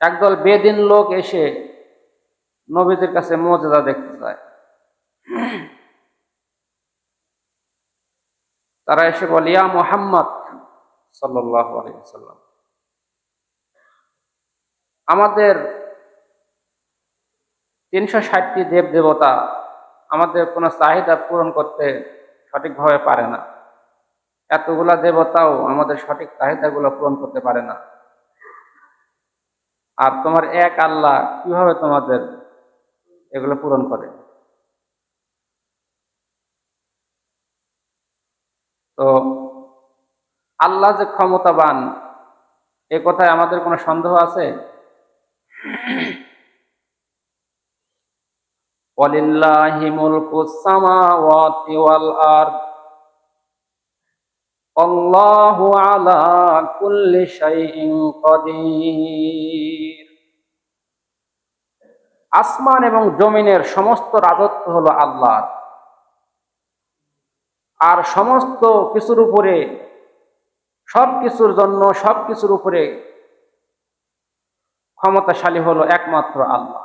একদল বেদিন লোক এসে নবীদের কাছে মুজিজা দেখতে চায়। তারা এসে বলে, ইয়া মুহাম্মদ সাল্লাল্লাহু আলাইহি ওয়াসাল্লাম, আমাদের 360টি দেব দেবতা আমাদের কোনো চাহিদা পূরণ করতে সঠিকভাবে পারে না। এতগুলা দেবতাও আমাদের সঠিক চাহিদাগুলো পূরণ করতে পারে না। আর তোমার এক আল্লাহ কিভাবে তোমাদের এগুলো পূরণ করে? তো আল্লাহ যে ক্ষমতাবান, এ কথায় আমাদের কোনো সন্দেহ আছে? ওয়ালিল্লাহি মুলকুস সামাওয়াতি ওয়াল আরদ আল্লাহু আলা কুল্লি শাইইন কাদির। আসমান এবং জমিনের সমস্ত রাজত্ব হলো আল্লাহর, আর সমস্ত কিছুর উপরে, সব কিছুর জন্য, সব কিছুর উপরে ক্ষমতাশালী হলো একমাত্র আল্লাহ।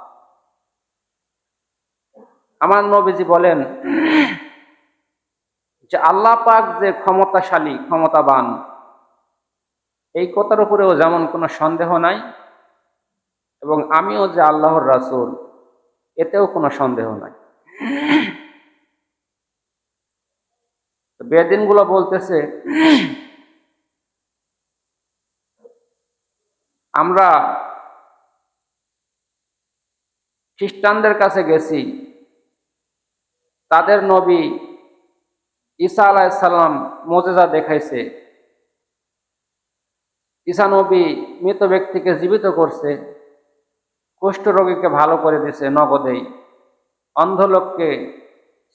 আমার নবীজি বলেন যে আল্লাহ পাক যে ক্ষমতাশালী, ক্ষমতাবান, এই কথার উপরেও যেমন কোনো সন্দেহ নাই, এবং আমিও যে আল্লাহর রাসূল, এতেও কোনো সন্দেহ নাই। বেদিনগুলো বলতেছে, আমরা খ্রিস্টানদের কাছে গেছি, তাদের নবী ঈসা আলাইহিস সালাম মুজিজা দেখাইছে, ঈসা নবী মৃত ব্যক্তিকে জীবিত করছে, কুষ্ঠ রোগীকে ভালো করে দিয়েছে নগদেই, অন্ধ লোককে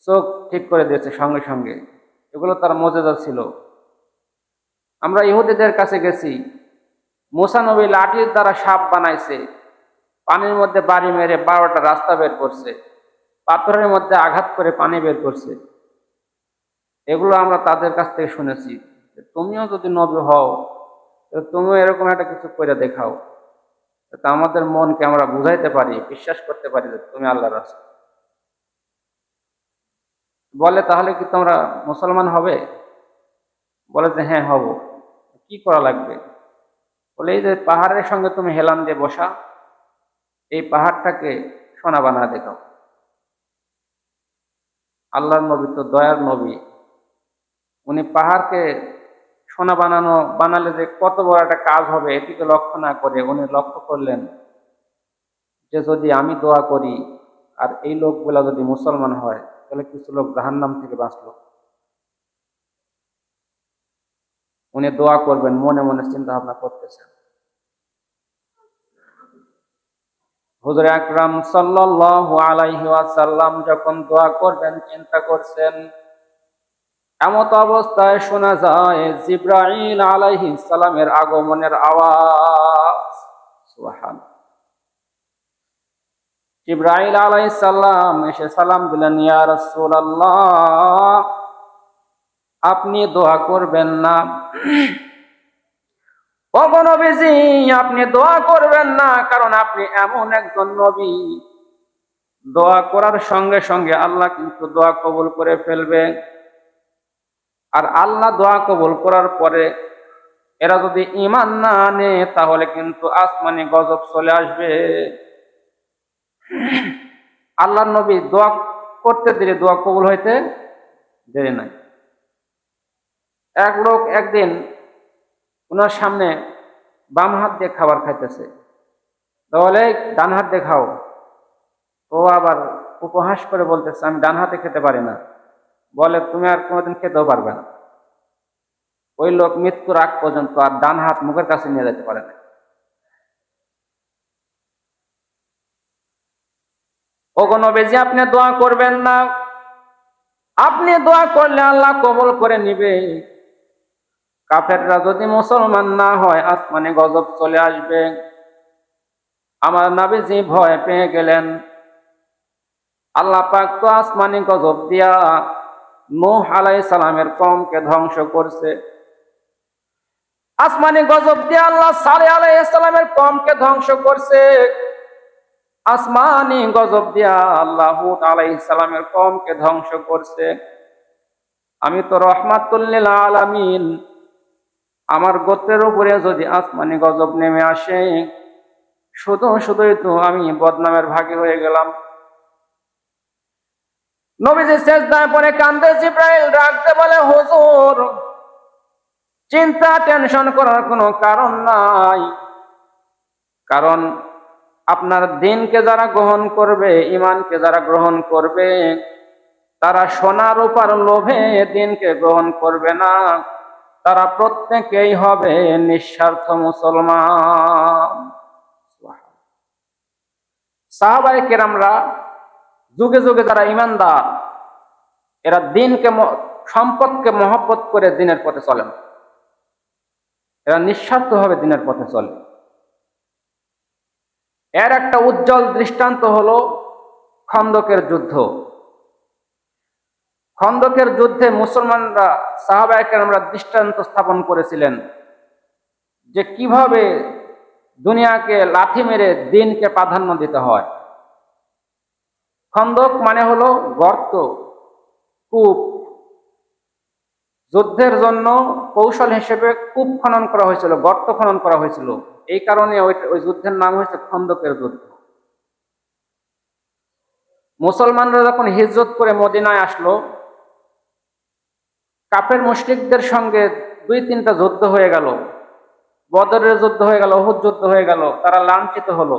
চোখ ঠিক করে দিয়েছে সঙ্গে সঙ্গে। এগুলো তার মুজিজা ছিল। আমরা ইহুদিদের কাছে গেছি, মুসা নবী লাঠির দ্বারা সাপ বানাইছে, পানির মধ্যে বাড়ি মেরে 12টা রাস্তা বের করছে, পাথরের মধ্যে আঘাত করে পানি বের করছে। এগুলো আমরা তাদের কাছ থেকে শুনেছি। তুমিও যদি নবী হও, তুমিও এরকম একটা কিছু করে দেখাও, তা আমাদের মনকে আমরা বুঝাইতে পারি, বিশ্বাস করতে পারি যে তুমি আল্লাহর রাসূল। বলে, তাহলে কি তোমরা মুসলমান হবে? বলে যে হ্যাঁ হব। কি করা লাগবে? বলে, এই যে পাহাড়ের সঙ্গে তুমি হেলান দিয়ে বসা, এই পাহাড়টাকে সোনা বানা দেখাও। আল্লাহর নবী তো দয়ার নবী, উনি পাহাড়কে সোনা বানালে যে কত বড় একটা কাজ হবে, এটিকে লক্ষ্য না করে উনি লক্ষ্য করলেন যে যদি আমি দোয়া করি আর এই লোকগুলা যদি মুসলমান হয়, তাহলে কিছু লোক জাহান্নাম থেকে বাঁচলো। উনি দোয়া করবেন, মনে মনে চিন্তা ভাবনা করতেছেন। হুজুর আকরাম সাল্লাল্লাহু আলাইহি ওয়াসাল্লাম যখন দোয়া করবেন চিন্তা করছেন, এমত অবস্থায় শোনা যায় জিবরাইল আলাইহিস সালামের আগমনের আওয়াজ। সুবহানাল্লাহ। জিবরাইল আলাইহিস সালাম এসে সালাম দিলেন, ইয়া রাসূলুল্লাহ, আপনি দোয়া করবেন না? ও নবীজি, আপনি দোয়া করবেন না, কারণ আপনি এমন একজন নবী, দোয়া করার সঙ্গে সঙ্গে আল্লাহ কিন্তু দোয়া কবুল করে ফেলবে। আর আল্লাহ দোয়া কবুল করার পরে এরা যদি ঈমান না আনে, তাহলে কিন্তু আসমানি গজব চলে আসবে। আল্লাহর নবী দোয়া করতে দিলে দোয়া কবুল হইতে দেরি নাই। এক লোক একদিন ওনার সামনে বাম হাত দিয়ে খাবার খাইতেছে, তাহলে ডান হাত দিয়ে খাও। ও আবার উপহাস করে বলতেছে, আমি ডান হাতে খেতে পারি না। বলে, তুমি আর কোনোদিন খেতেও পারবে না। ওই লোক মৃত্যুর আগ পর্যন্ত আর ডান হাত মুখের কাছে নিয়ে যেতে পারে না। ওগো নবীজি, আপনি দোয়া করবেন না? আপনি দোয়া করলে আল্লাহ কবুল করে নিবে। কাফেররা যদি মুসলমান না হয়, আসমানে গজব চলে আসবে। আমার নবীজি ভয় পেয়ে গেলেন। আল্লাহ পাক তো আসমানি গজব দিয়া নূহ আলাইহিস সালামের কওমকে ধ্বংস করছে। আসমানি গজব দিয়ে আল্লাহ সালেহ আলাইহিস সালামের কওমকে ধ্বংস করছে। আসমানি গজব দিয়া আল্লাহ হুদ আলাইহিস সালামের কওমকে ধ্বংস করছে। আমি তো রহমাতুল লিল আলামিন, আমার গোত্রের উপরে যদি আসমানি গজব নেমে আসে, শুধুই তো আমি বদনামের ভাগী হয়ে গেলাম। নবীজি সেজদায় পড়ে কান্দে। জিবরাইল ডাকতে বলে, হুজুর, চিন্তা টেনশন করার কোনো কারণ নাই, কারণ আপনার দ্বীনকে যারা গ্রহণ করবে, ঈমানকে যারা গ্রহণ করবে, তারা সোনা রূপার লোভে দ্বীনকে গ্রহণ করবে না, তারা প্রত্যেকেই হবে নিঃস্বার্থ মুসলমান। সাহাবায়ে কেরামরা যুগে যুগে যারা ঈমানদার, এরা দ্বীনকে সম্পদকে মহব্বত করে দ্বীনের পথে চলে না, এরা নিঃস্বার্থভাবে দ্বীনের পথে চলে। এর একটা উজ্জ্বল দৃষ্টান্ত হলো খন্দকের যুদ্ধ। খন্দকের যুদ্ধে মুসলমানরা, সাহাবায়ে কেরামরা দৃষ্টান্ত স্থাপন করেছিলেন যে কিভাবে দুনিয়াকে লাথি মেরে দ্বীনকে প্রাধান্য দিতে হয়। খন্দক মানে হলো গর্ত, কূপ। যুদ্ধের জন্য কৌশল হিসেবে কূপ খনন করা হয়েছিল, গর্ত খনন করা হয়েছিল। এই কারণে ওই যুদ্ধের নাম হয়েছে খন্দকের যুদ্ধ। মুসলমানরা যখন হিজরত করে মদিনায় আসলো, কাফের মুশরিকদের সঙ্গে 2-3টা যুদ্ধ হয়ে গেল। বদরের যুদ্ধ হয়ে গেল, উহুদ যুদ্ধ হয়ে গেল, তারা লাঞ্ছিত হলো।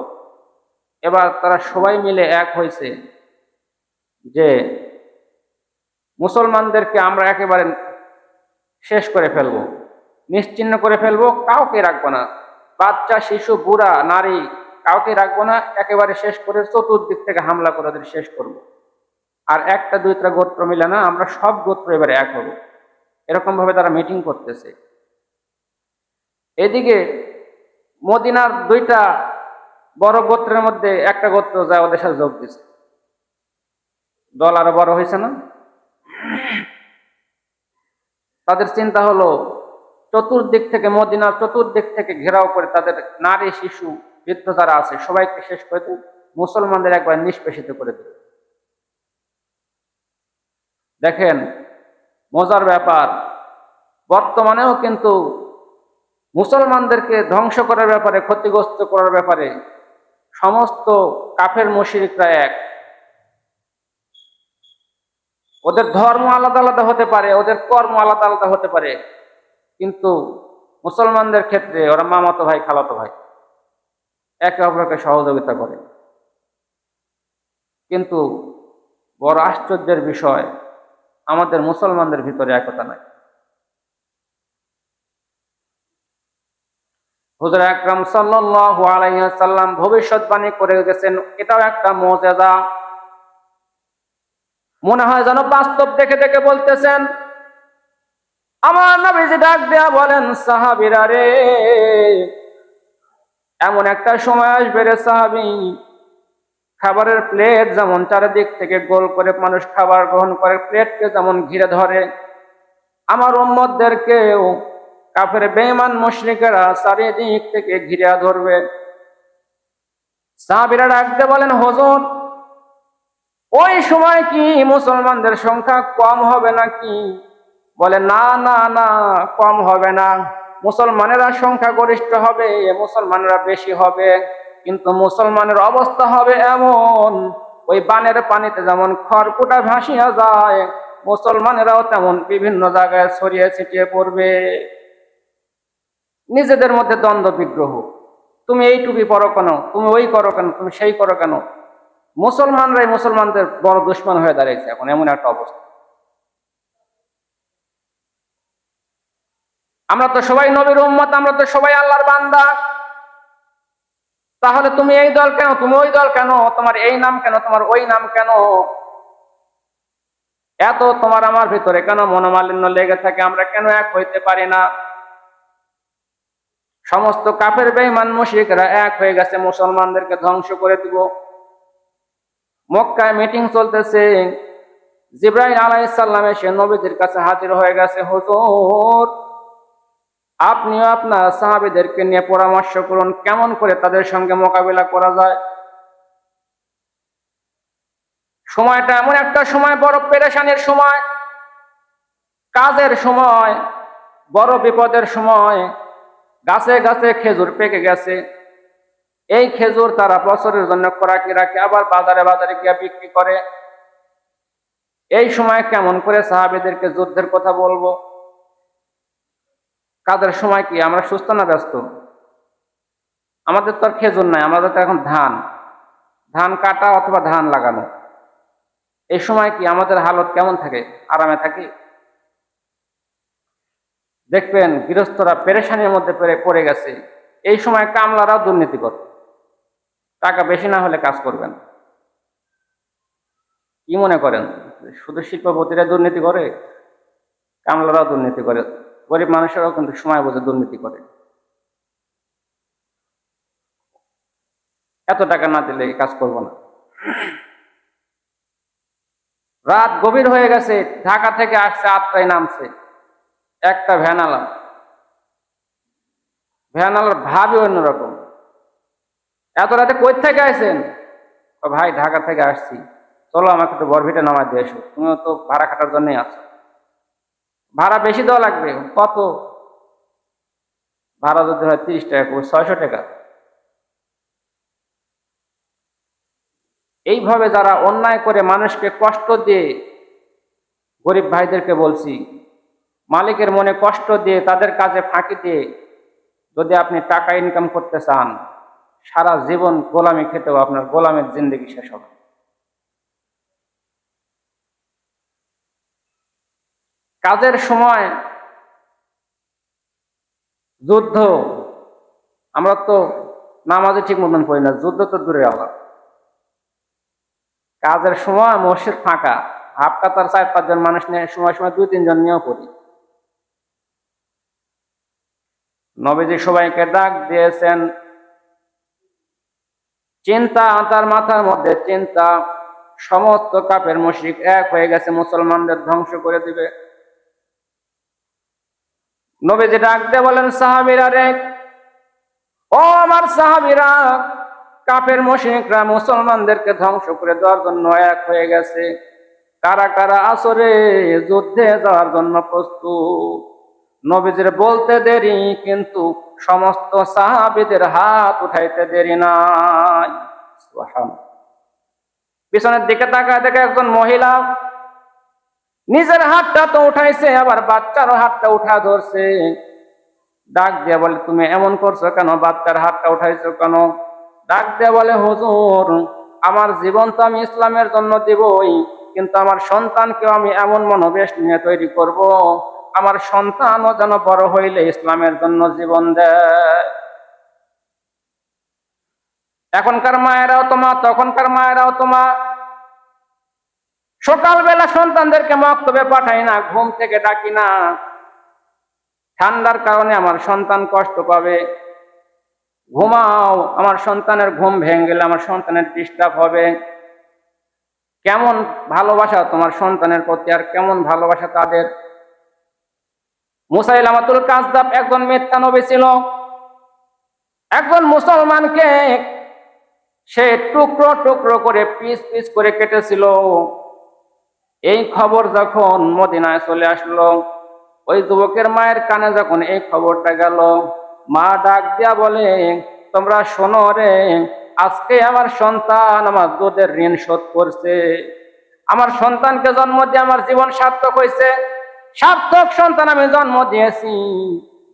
এবার তারা সবাই মিলে এক হয়েছে যে মুসলমানদেরকে আমরা একেবারে শেষ করে ফেলবো, নিশ্চিহ্ন করে ফেলবো, কাউকে রাখবো না, বাচ্চা, শিশু, বুড়া, নারী, কাউকে রাখবো না, একেবারে শেষ করে চতুর্দিক থেকে হামলা করে ওদের শেষ করব। আর 1-2টা গোত্র মিলে না, আমরা সব গোত্র এবারে এক হব। এরকম ভাবে তারা মিটিং করতেছে। এদিকে মদিনার 2টা বড় গোত্রের মধ্যে একটা গোত্র যায় ওদের সাথে যোগ দিছে। দল আরো বড় হয়েছে না? তাদের চিন্তা হলো চতুর্দিক থেকে, মদিনার চতুর্দিক থেকে ঘেরাও করে তাদের নারী, শিশু, বৃদ্ধ যারা আছে সবাইকে শেষ করে দেবে, মুসলমানদের একবার নিষ্পেষিত করে দেবে। দেখেন মজার ব্যাপার, বর্তমানেও কিন্তু মুসলমানদেরকে ধ্বংস করার ব্যাপারে, ক্ষতিগ্রস্ত করার ব্যাপারে সমস্ত কাফের মুশরিকরা এক। ওদের ধর্ম আলাদা আলাদা হতে পারে, ওদের কর্ম আলাদা আলাদা হতে পারে, কিন্তু মুসলমানদের ক্ষেত্রে ওরা মামাতো ভাই, খালাতো ভাই, একে অপরকে সহযোগিতা করে। কিন্তু বড় আশ্চর্যের বিষয়, আমাদের মুসলমানদের ভিতরে একতা নাই। হুজুর আকরাম সাল্লাল্লাহু আলাইহি ওয়াসাল্লাম ভবিষ্যৎবাণী করে গেছেন, এটাও একটা মুজিজা। মনে হয় যেন বাস্তব দেখে দেখে বলতেছেন। আমার নবীজি ডাক দেয়া বলেন, সাহাবীরা রে, এমন একটা সময় আসবে রে সাহাবী, খাবারের প্লেট যেমন চারিদিক থেকে গোল করে মানুষ খাবার গ্রহণ করে, প্লেটকে যেমন ঘিরে ধরে, আমার উম্মতদেরকেও কাফের বেঈমান মুশরিকেরা চারিদিক থেকে ঘিরে ধরবে। সাহাবীরা ডাকতে বলেন, হুজুর, ওই সময় কি মুসলমানদের সংখ্যা কম হবে নাকি? বলে, না না না, কম হবে না, মুসলমানেরা সংখ্যা গরিষ্ঠ হবে, মুসলমানেরা বেশি হবে, কিন্তু মুসলমানের অবস্থা হবে এমন, ওই বানের পানিতে যেমন খড়কুটা ভাসিয়া যায়, মুসলমানেরাও তেমন বিভিন্ন জায়গায় ছড়িয়ে ছিটিয়ে পড়বে। নিজেদের মধ্যে দ্বন্দ্ব বিগ্রহ, তুমি এই টুপি পরো কেন, তুমি ওই করো কেন, তুমি সেই করো কেন। মুসলমানরাই মুসলমানদের বড় দুশমন হয়ে দাঁড়িয়েছে এখন, এমন একটা অবস্থা। আমরা তো সবাই নবীর উম্মত, আমরা তো সবাই আল্লাহর বান্দা, তাহলে তুমি এই দল কেন, তুমি ওই দল কেন, তোমার এই নাম কেন, তোমার ওই নাম কেন, এত তোমার আমার ভিতরে কেন মনোমালিন্য লেগে থাকে, আমরা কেন এক হইতে পারি না? সমস্ত কাফের বেঈমান মুশরিকরা এক হয়ে গেছে, মুসলমানদেরকে ধ্বংস করে দিব। মক্কায় মিটিং চলতেছে, জিবরাইল আলাইহিস সালাম এসে নবীজির কাছে হাজির হয়ে গেছে। হুজুর, আপনিও আপনার সাহাবীদেরকে নিয়ে পরামর্শ করুন কেমন করে তাদের সঙ্গে মোকাবিলা করা যায়। সময়টা এমন একটা সময়, বড় পেরেশানির সময়, কাজের সময়, বড় বিপদের সময়। গাছে গাছে খেজুর পেকে গেছে, এই খেজুর তারা বছরের জন্য খোরাকি রাখে, আবার বাজারে বাজারে গিয়ে বিক্রি করে। এই সময় কেমন করে সাহাবীদেরকে যুদ্ধের কথা বলবো? কাজের সময় কি আমরা সুস্থ না ব্যস্ত? আমাদের তো আর খেজুর নাই, আমাদের তো এখন ধান, ধান কাটা অথবা ধান লাগানো। এই সময় কি আমাদের হালত কেমন থাকে? আরামে থাকি? দেখবেন গৃহস্থরা পেরেশানির মধ্যে পড়ে গেছে। এই সময় কামলারাও দুর্নীতি করে, টাকা বেশি না হলে কাজ করবেন। কি মনে করেন শুধু শিল্পপতিরা দুর্নীতি করে? কামলারাও দুর্নীতি করে, গরিব মানুষেরাও কিন্তু সময় বুঝে দুর্নীতি করে। এত টাকা না দিলে কাজ করব না। রাত গভীর হয়ে গেছে, ঢাকা থেকে আসছে, 8টায় নামছে একটা ভ্যানালা। ভ্যানালার ভাবই অন্যরকম। এত রাতে কই থেকে আসেন? ভাই ঢাকা থেকে আসছি, চলো আমাকে একটু বরভিটা নামায় দিয়ে এসো, তুমিও তো ভাড়া খাটার জন্যই আছো। ভাড়া বেশি দেওয়া লাগবে। কত ভাড়া? যদি হয় 30 টাকা, 600 টাকা। এইভাবে যারা অন্যায় করে মানুষকে কষ্ট দিয়ে, গরিব ভাইদেরকে বলছি, মালিকের মনে কষ্ট দিয়ে তাদের কাজে ফাঁকি দিয়ে যদি আপনি টাকা ইনকাম করতে চান, সারা জীবন গোলামি খেতেও আপনার গোলামের জিন্দেগি শেষ হবে। কাজের সময় যুদ্ধ, আমরা তো নামাজে ঠিক মতন পড়ি না, যুদ্ধ তো দূরে আলাদা। কাজের সময় মসজিদ ফাঁকা, হাফ কাতার 4-5 জন মানুষ নিয়ে, সময় সময় 2-3 জন নিয়েও পড়ি। নবীজি সবাইকে ডাক দিয়েছেন, চিন্তা, তার মাথার মধ্যে চিন্তা, সমস্ত কাফের মুশরিক এক হয়ে গেছে, মুসলমানদের ধ্বংস করে দিবে। নবীজি ডাক দিয়ে বলেন, সাহাবীরা রে, ও আমার সাহাবীরা, কাফের মুশরিকরা মুসলমানদেরকে ধ্বংস করে দেওয়ার জন্য এক হয়ে গেছে। কারা কারা আসরে যুদ্ধে যাওয়ার জন্য প্রস্তুত? নবীজির বলতে দেরি, কিন্তু সমস্ত সাহাবীদের হাত উঠাইতে দেরি নাই। সুবহানাল্লাহ। পিছনের দিকে তাকায় দেখে একজন মহিলা নিজের হাতটা তো উঠাইছে, আবার বাচ্চারও হাতটা উঠা ধরছে। ডাক দিয়ে বলে, তুমি এমন করছো কেন? বাচ্চার হাতটা উঠাইছো কেন? ডাক দিয়ে বলে, হুজুর, আমার জীবন তো আমি ইসলামের জন্য দিবই, কিন্তু আমার সন্তানকেও আমি এমন মনোবেশ নিয়ে তৈরি করব, আমার সন্তানও যেন বড় হইলে ইসলামের জন্য জীবন দেয়। এখনকার মায়েরাও তোমা, তখনকার মায়েরাও তোমা। সকালবেলা সন্তানদেরকে মক্তবে পাঠাই না, ঘুম থেকে ডাকি না, ঠান্ডার কারণে আমার সন্তান কষ্ট পাবে, ঘুমাও, আমার সন্তানের ঘুম ভেঙে গেলে আমার সন্তানের ডিস্টার্ব হবে। কেমন ভালোবাসা তোমার সন্তানের প্রতি, আর কেমন ভালোবাসা তাদের। মুসাইলামাতুল কাযযাব একজন মিথ্যা নবী ছিল। একজন মুসলমানকে সে টুকরো টুকরো করে, পিস পিস করে কেটেছিল। এই খবর যখন মদিনায় চলে আসলো, ওই যুবকের মায়ের কানে যখন এই খবরটা গেল, মা ডাক দিয়া বলে, তোমরা শোনো রে, আজকে আমার সন্তান আমার দুধের ঋণ শোধ করছে। আমার সন্তানকে জন্ম দিয়ে আমার জীবন সার্থক হয়েছে। সার্থক সন্তান আমি জন্ম দিয়েছি,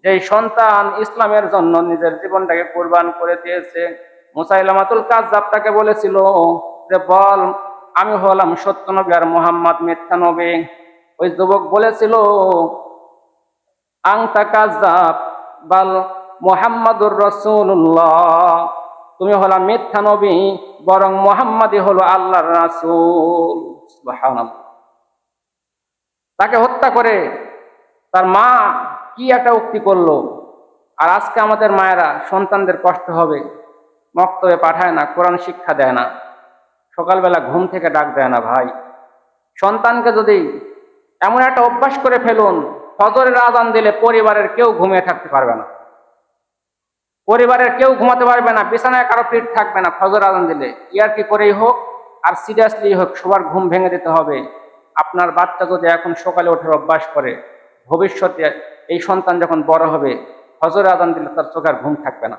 যেই সন্তান ইসলামের জন্য নিজের জীবনটাকে কুরবান করে দিয়েছে। মুসাইলামাতুল কাযযাব তাকে বলেছিল যে, বল, আমি হলাম সত্য নবী আর মুহাম্মদ মিথ্যা নবী। ওই যুবক বলেছিল, আনতা কাযযাব বাল মুহাম্মাদুর রাসূলুল্লাহ, তুমি হলা মিথ্যা নবী, বরং মুহাম্মাদই হলো আল্লাহর রাসূল। সুবহানাল্লাহ। তাকে হত্যা করে তার মা কি একটা উক্তি করলো। আর আজকে আমাদের মায়েরা সন্তানদের কষ্ট হবে, মক্তবে পাঠায় না, কোরআন শিক্ষা দেয় না, সকালবেলা ঘুম থেকে ডাক দেয় না। ভাই, সন্তানকে যদি এমন একটা অভ্যাস করে ফেলুন ফজরের আজান দিলে পরিবারের কেউ ঘুমিয়ে থাকতে পারবে না, পরিবারের কেউ ঘুমাতে পারবে না, বিছানায় কারো পিঠ থাকবে না। ফজর আজান দিলে ইয়ার কি করেই হোক আর সিরিয়াসলি হোক, সবার ঘুম ভেঙে দিতে হবে। আপনার বাচ্চা যদি এখন সকালে ওঠার অভ্যাস করে, ভবিষ্যতে এই সন্তান যখন বড় হবে ফজর আজান দিলে তার চোখে আর ঘুম থাকবে না।